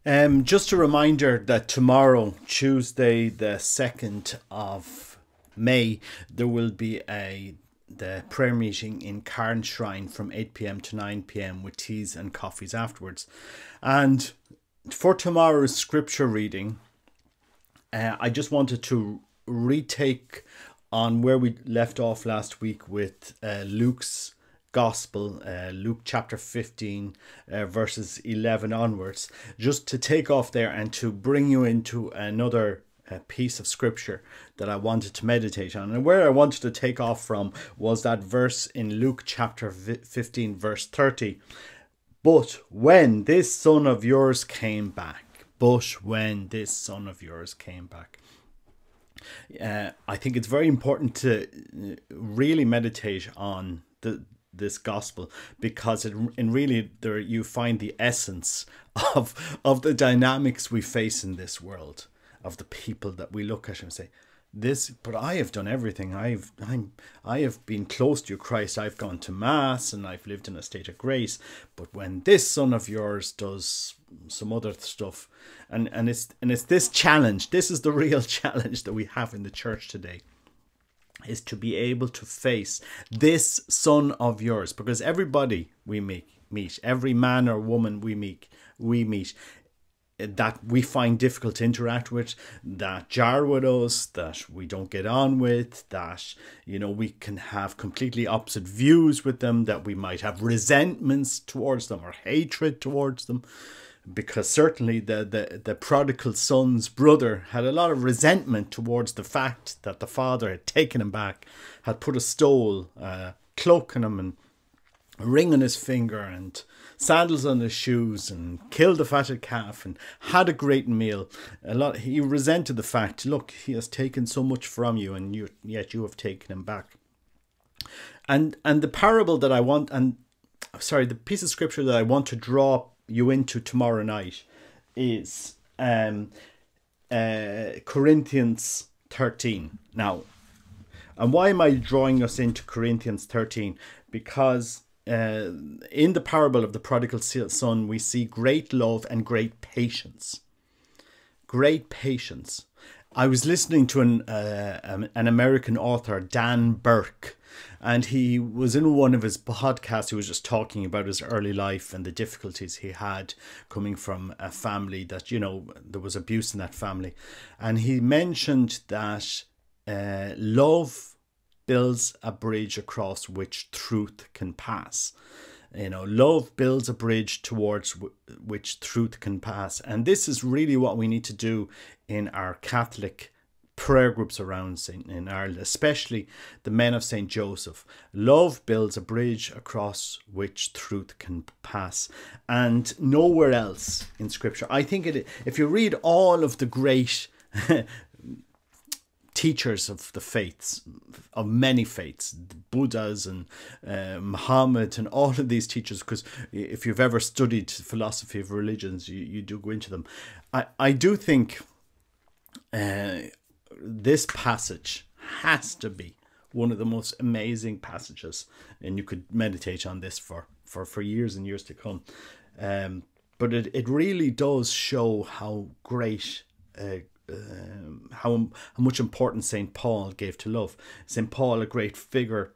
Just a reminder that tomorrow, Tuesday, the 2nd of May, there will be the prayer meeting in Carns Shrine from 8 p.m. to 9 p.m. with teas and coffees afterwards. And for tomorrow's scripture reading, I just wanted to retake on where we left off last week with Luke's Gospel, Luke chapter 15, verses 11 onwards, just to take off there and to bring you into another piece of scripture that I wanted to meditate on. And where I wanted to take off from was that verse in Luke chapter 15, verse 30. But when this son of yours came back, I think it's very important to really meditate on this gospel, because in really there you find the essence of the dynamics we face in this world, of the people that we look at and say, this, but I have done everything. I have been close to you, Christ. I've gone to mass and I've lived in a state of grace. But when this son of yours does some other stuff, and it's this challenge. This is the real challenge that we have in the church today, is to be able to face this son of yours, because everybody we meet, every man or woman we meet, that we find difficult to interact with, that jar with us, that we don't get on with, that, you know, we can have completely opposite views with them, that we might have resentments towards them or hatred towards them. Because certainly the prodigal son's brother had a lot of resentment towards the fact that the father had taken him back, had put a stole, cloak on him and a ring on his finger and sandals on his shoes and killed the fatted calf and had a great meal. He resented the fact, look, he has taken so much from you and yet you have taken him back. And the parable that the piece of scripture that I want to draw you into tomorrow night is Corinthians 13. Now, and why am I drawing us into Corinthians 13? Because in the parable of the prodigal son, we see great love and great patience. Great patience. I was listening to an American author, Dan Burke, and he was in one of his podcasts. He was just talking about his early life and the difficulties he had coming from a family that, you know, there was abuse in that family. And he mentioned that love builds a bridge across which truth can pass. You know, love builds a bridge towards which truth can pass. And this is really what we need to do in our Catholic prayer groups around in Ireland, especially the Men of St. Joseph. Love builds a bridge across which truth can pass. And nowhere else in Scripture. I think if you read all of the great teachers of the faiths, of many faiths, the Buddhas and Muhammad and all of these teachers, because if you've ever studied philosophy of religions, you do go into them. I do think this passage has to be one of the most amazing passages, and you could meditate on this for years and years to come. But it really does show how great, how much importance St. Paul gave to love. St. Paul, a great figure.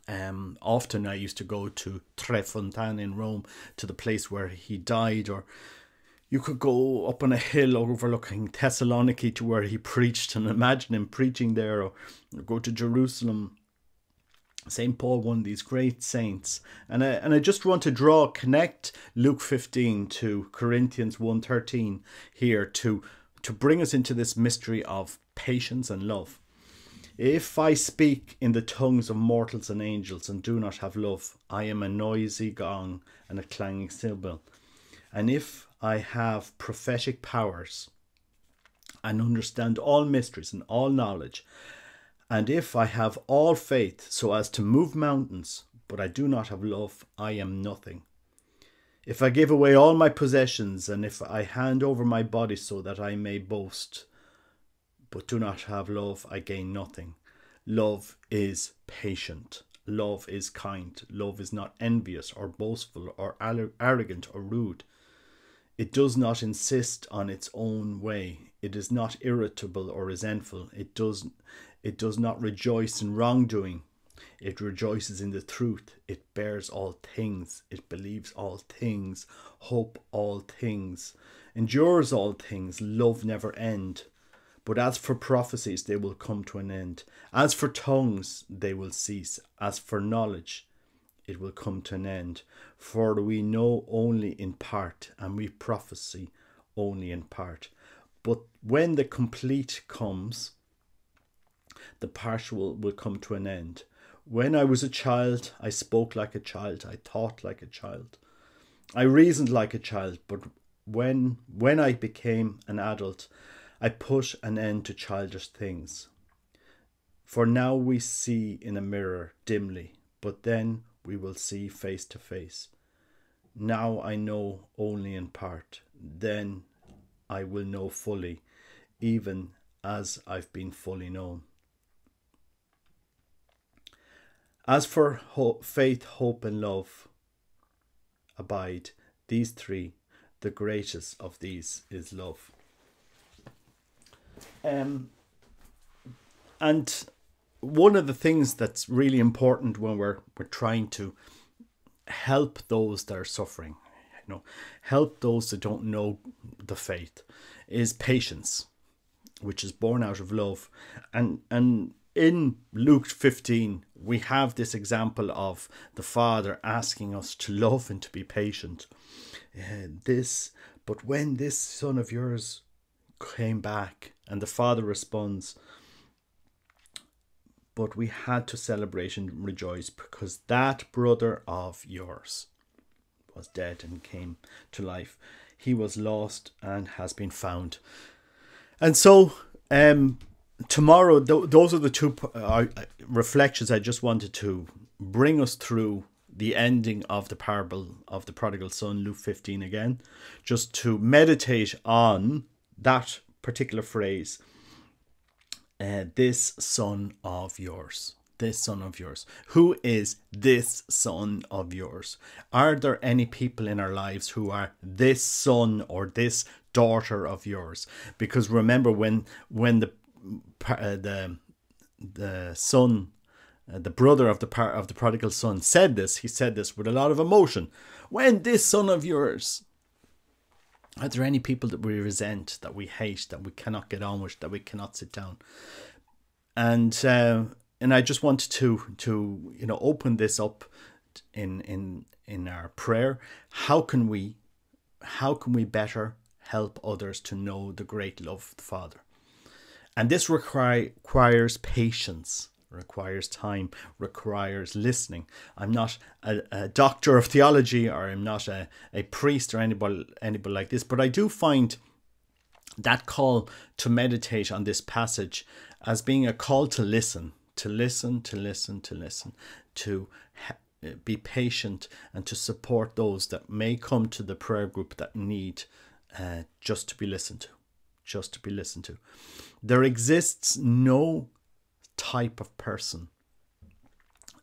Often I used to go to Tre Fontane in Rome, to the place where he died, or you could go up on a hill overlooking Thessaloniki to where he preached, and imagine him preaching there, or go to Jerusalem. St. Paul, one of these great saints. And I just want to connect Luke 15 to Corinthians 1:13 here to bring us into this mystery of patience and love. If I speak in the tongues of mortals and angels and do not have love, I am a noisy gong and a clanging cymbal. And if I have prophetic powers and understand all mysteries and all knowledge, and if I have all faith so as to move mountains, but I do not have love, I am nothing. If I give away all my possessions, and if I hand over my body so that I may boast, but do not have love, I gain nothing. Love is patient. Love is kind. Love is not envious or boastful or arrogant or rude. It does not insist on its own way. It is not irritable or resentful. It does not rejoice in wrongdoing. It rejoices in the truth. It bears all things. It believes all things. Hope all things. Endures all things. Love never end. But as for prophecies, they will come to an end. As for tongues, they will cease. As for knowledge, it will come to an end. For we know only in part, and we prophesy only in part. But when the complete comes, the partial will come to an end. When I was a child, I spoke like a child. I thought like a child. I reasoned like a child. But when I became an adult, I put an end to childish things. For now we see in a mirror dimly, but then we will see face to face. Now I know only in part. Then I will know fully, even as I've been fully known. As for faith, hope, and love, abide these three. The greatest of these is love. And one of the things that's really important when we're trying to help those that are suffering, help those that don't know the faith, is patience, which is born out of love. And in Luke 15, we have this example of the Father asking us to love and to be patient. But when this son of yours came back, and the Father responds, but we had to celebrate and rejoice because that brother of yours was dead and came to life. He was lost and has been found. And so tomorrow, those are the two reflections I just wanted to bring us through the ending of the parable of the prodigal son, Luke 15 again, just to meditate on that particular phrase, this son of yours. This son of yours. Who is this son of yours? Are there any people in our lives who are this son or this daughter of yours? Because remember, when the son, the brother of the prodigal son said this, he said this with a lot of emotion. When this son of yours. Are there any people that we resent, that we hate, that we cannot get on with, that we cannot sit down? And I just wanted to open this up in our prayer. How can we better help others to know the great love of the Father? And this requires patience, requires time, requires listening. I'm not a doctor of theology, or I'm not a priest or anybody like this, but I do find that call to meditate on this passage as being a call to listen, to be patient and to support those that may come to the prayer group that need just to be listened to. There exists no type of person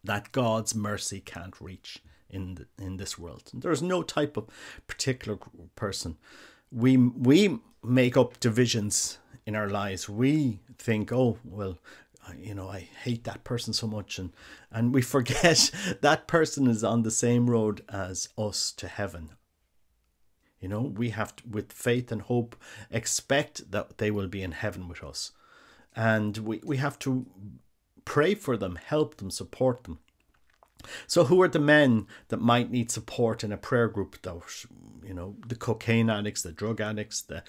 that God's mercy can't reach in this world. There's no type of particular person. We make up divisions in our lives. We think, oh well, I hate that person so much, and we forget that person is on the same road as us to heaven. We have to, with faith and hope, expect that they will be in heaven with us. And we have to pray for them, help them, support them. So who are the men that might need support in a prayer group? The cocaine addicts, the drug addicts, the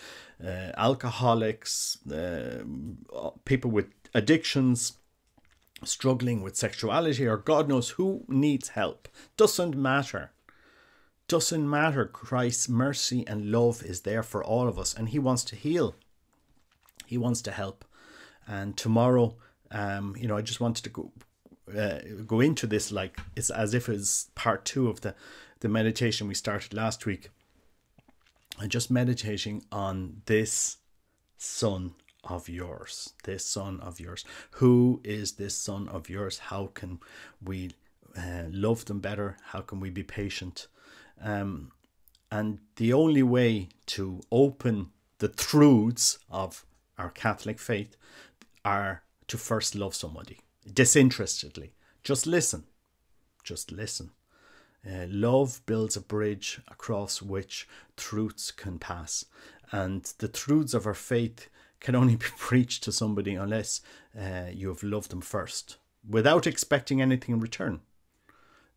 alcoholics, people with addictions, struggling with sexuality, or God knows who needs help. Doesn't matter. Christ's mercy and love is there for all of us, and he wants to heal. He wants to help. And tomorrow, I just wanted to go into this like it's as if it's part 2 of the meditation we started last week. And just meditating on this son of yours. Who is this son of yours? How can we love them better? How can we be patient? And the only way to open the truths of our Catholic faith are to first love somebody disinterestedly. Just listen. Just listen. Love builds a bridge across which truths can pass. And the truths of our faith can only be preached to somebody unless you have loved them first, without expecting anything in return.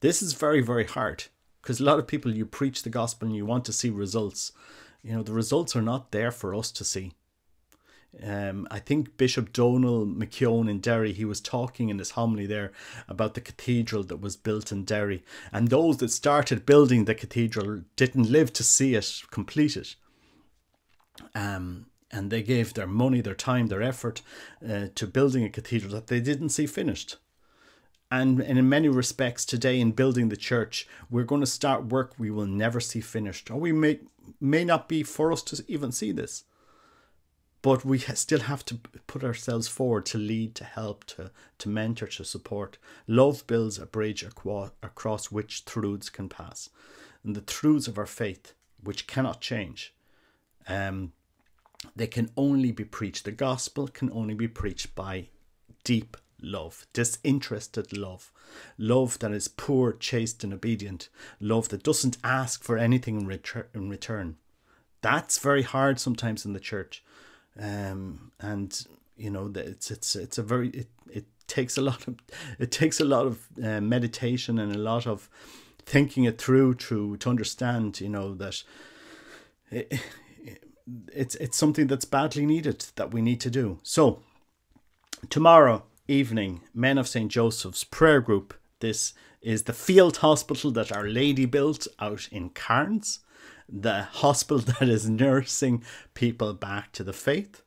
This is very, very hard, because a lot of people, you preach the gospel and you want to see results. You know, the results are not there for us to see. I think Bishop Donal McKeown in Derry, he was talking in his homily there about the cathedral that was built in Derry, and those that started building the cathedral didn't live to see it completed. And they gave their money, their time, their effort to building a cathedral that they didn't see finished. And in many respects today, in building the church, we're going to start work we will never see finished, or we may not be for us to even see this. But we still have to put ourselves forward to lead, to help, to mentor, to support. Love builds a bridge across which truths can pass. And the truths of our faith, which cannot change, they can only be preached. The gospel can only be preached by deep love, disinterested love, love that is poor, chaste and obedient, love that doesn't ask for anything in return. That's very hard sometimes in the church. And you know, it's a very, it takes a lot of meditation and a lot of thinking it through to understand, you know, that it's something that's badly needed, that we need to do. So tomorrow evening, Men of St. Joseph's prayer group. This is the field hospital that Our Lady built out in Carns, the hospital that is nursing people back to the faith,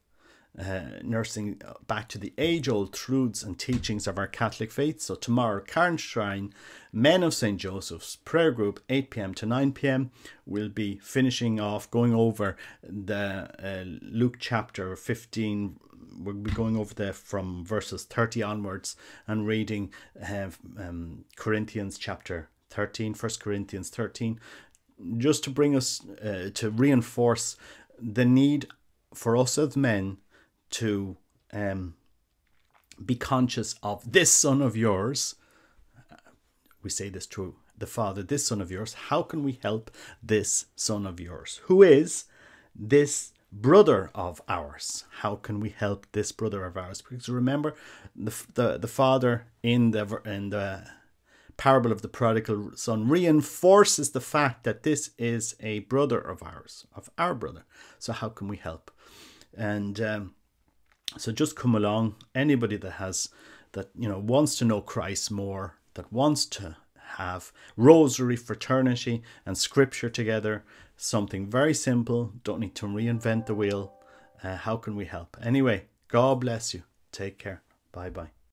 nursing back to the age-old truths and teachings of our Catholic faith. So tomorrow, Carns Shrine, Men of St. Joseph's prayer group, 8 p.m. to 9 p.m. We'll be finishing off, going over the Luke chapter 15. We'll be going over there from verses 30 onwards and reading Corinthians chapter 13, 1 Corinthians 13, just to bring us, to reinforce the need for us as men to be conscious of this son of yours. We say this to the Father, this son of yours. How can we help this son of yours? Who is this brother of ours? How can we help this brother of ours? Because remember, the father in the parable of the prodigal son reinforces the fact that this is a brother of ours, of our brother. So how can we help? And so just come along. Anybody that wants to know Christ more, that wants to have rosary, fraternity and scripture together, something very simple, don't need to reinvent the wheel. How can we help? Anyway, God bless you. Take care. Bye bye.